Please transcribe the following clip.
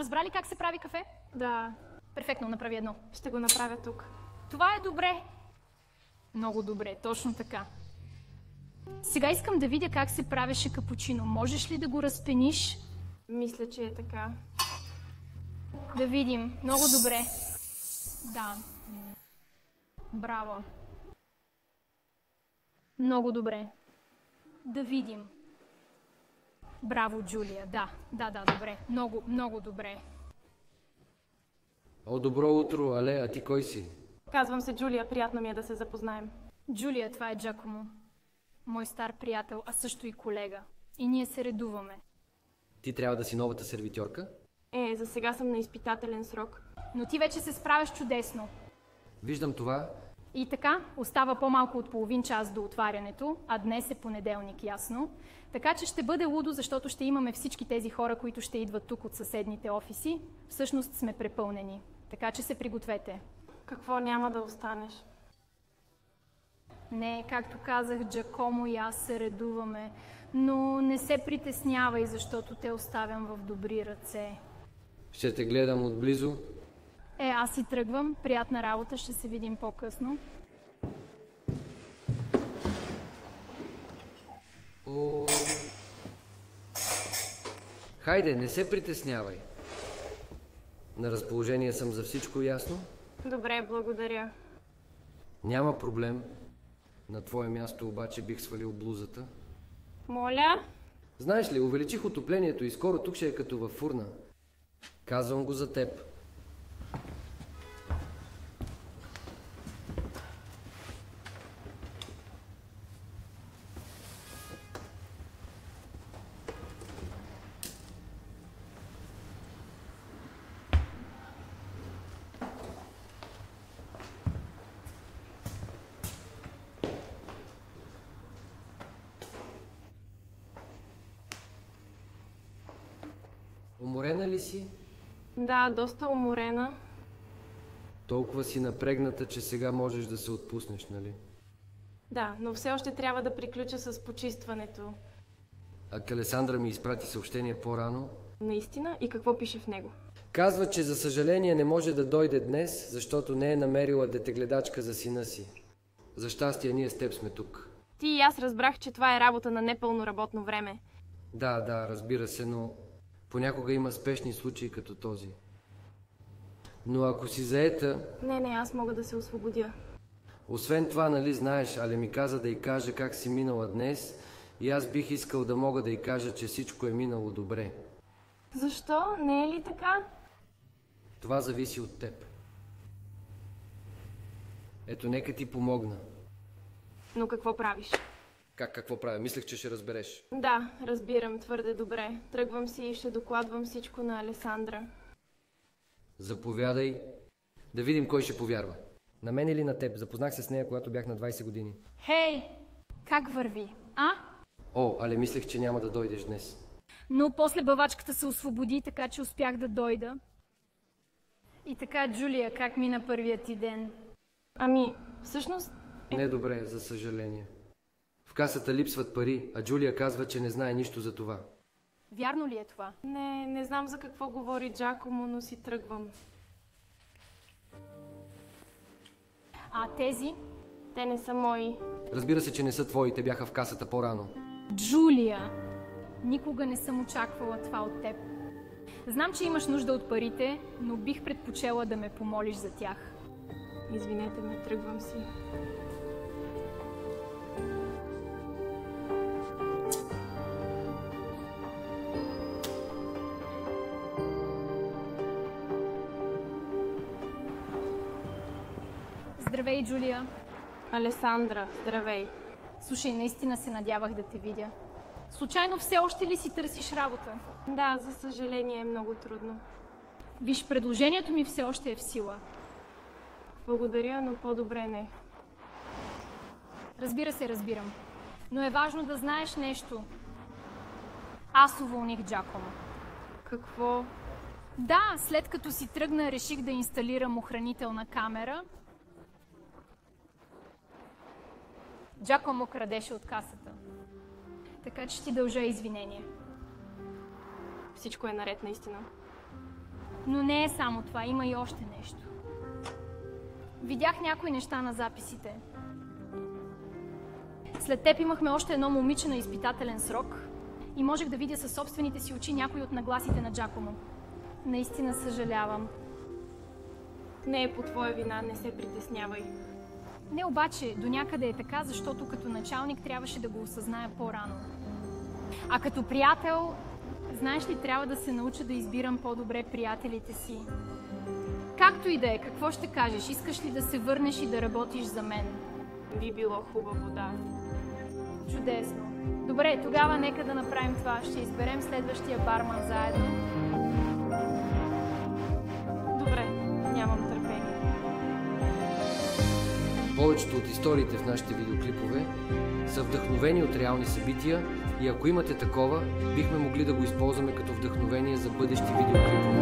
разбра ли как се прави кафе? Да. Перфектно, направи едно. Ще го направя тук. Това е добре. Много добре, точно така. Сега искам да видя как се правеше капучино. Можеш ли да го разпениш? Мисля, че е така. Да видим. Много добре. Да. Браво. Много добре. Да видим. Браво, Джулия. Да, добре. Много, много добре. О, добро утро, Але, а ти кой си? Казвам се Джулия, приятно ми е да се запознаем. Джулия, това е Джакомо. Мой стар приятел, а също и колега. И ние се редуваме. Ти трябва да си новата сервитьорка? За сега съм на изпитателен срок. Но ти вече се справяш чудесно. Виждам това. И така, остава по-малко от половин час до отварянето, а днес е понеделник, ясно. Така че ще бъде лудо, защото ще имаме всички тези хора, които ще идват тук от съседните офиси. Всъщност сме препълнени. Така че се пригответе. Какво няма да останеш? Не, както казах, Джакомо и аз се редуваме, но не се притеснявай, защото те оставям в добри ръце. Ще те гледам отблизо. Аз си тръгвам. Приятна работа, ще се видим по-късно. Хайде, не се притеснявай. На разположение съм за всичко, ясно? Добре, благодаря. Няма проблем. На твое място обаче бих свалил блузата. Моля? Знаеш ли, увеличих отоплението и скоро тук ще е като във фурна. Казвам го за теб. Уморена ли си? Да, доста уморена. Толкова си напрегната, че сега можеш да се отпуснеш, нали? Да, но все още трябва да приключа с почистването. А Алесандра ми изпрати съобщение по-рано. Наистина? И какво пише в него? Казва, че за съжаление не може да дойде днес, защото не е намерила детегледачка за сина си. За щастие ние с теб сме тук. Ти и аз разбрах, че това е работа на непълно работно време. Да, разбира се, но понякога има спешни случаи като този. Но ако си заета... Не, аз мога да се освободя. Освен това, нали знаеш, Але ми каза да й кажа как си минала днес и аз бих искал да мога да й кажа, че всичко е минало добре. Защо? Не е ли така? Това зависи от теб. Ето, нека ти помогна. Но какво правиш? Какво правя? Мислех, че ще разбереш. Да, разбирам твърде добре. Тръгвам си и ще докладвам всичко на Алесандра. Заповядай. Да видим кой ще повярва. На мен или на теб? Запознах се с нея, когато бях на 20 години. Хей, как върви? Але мислех, че няма да дойдеш днес. Но после бавачката се освободи, така че успях да дойда. И така, Джулия, как мина първият ти ден? Всъщност... Не добре, за съжаление. В касата липсват пари, а Джулия казва, че не знае нищо за това. Вярно ли е това? Не знам за какво говори Джакомо, но си тръгвам. А тези? Те не са мои. Разбира се, че не са твои, те бяха в касата по-рано. Джулия, никога не съм очаквала това от теб. Знам, че имаш нужда от парите, но бих предпочела да ме помолиш за тях. Извинете ме, тръгвам си. Здравей, Джулия. Алесандра, здравей. Слушай, наистина се надявах да те видя. Случайно все още ли си търсиш работа? Да, за съжаление е много трудно. Виж, предложението ми все още е в сила. Благодаря, но по-добре не. Разбира се, разбирам. Но е важно да знаеш нещо. Аз уволних Джакомо. Какво? Да, след като си тръгна, реших да инсталирам охранителна камера. Джакомо крадеше от касата. Така че ти дължа извинение. Всичко е наред, наистина. Но не е само това, има и още нещо. Видях някои неща на записите. След теб имахме още едно момиче на изпитателен срок и можех да видя със собствените си очи някои от нагласите на Джакомо. Наистина съжалявам. Не е по твоя вина, не се притеснявай. Не, обаче до някъде е така, защото като началник трябваше да го осъзная по-рано. А като приятел, знаеш ли, трябва да се науча да избирам по-добре приятелите си. Както и да е, какво ще кажеш? Искаш ли да се върнеш и да работиш за мен? Би било хубаво, да. Чудесно. Добре, тогава нека да направим това. Ще изберем следващия барман заедно. Добре, нямам търпение. Повечето от историите в нашите видеоклипове са вдъхновени от реални събития и ако имате такова, бихме могли да го използваме като вдъхновение за бъдещи видеоклипове.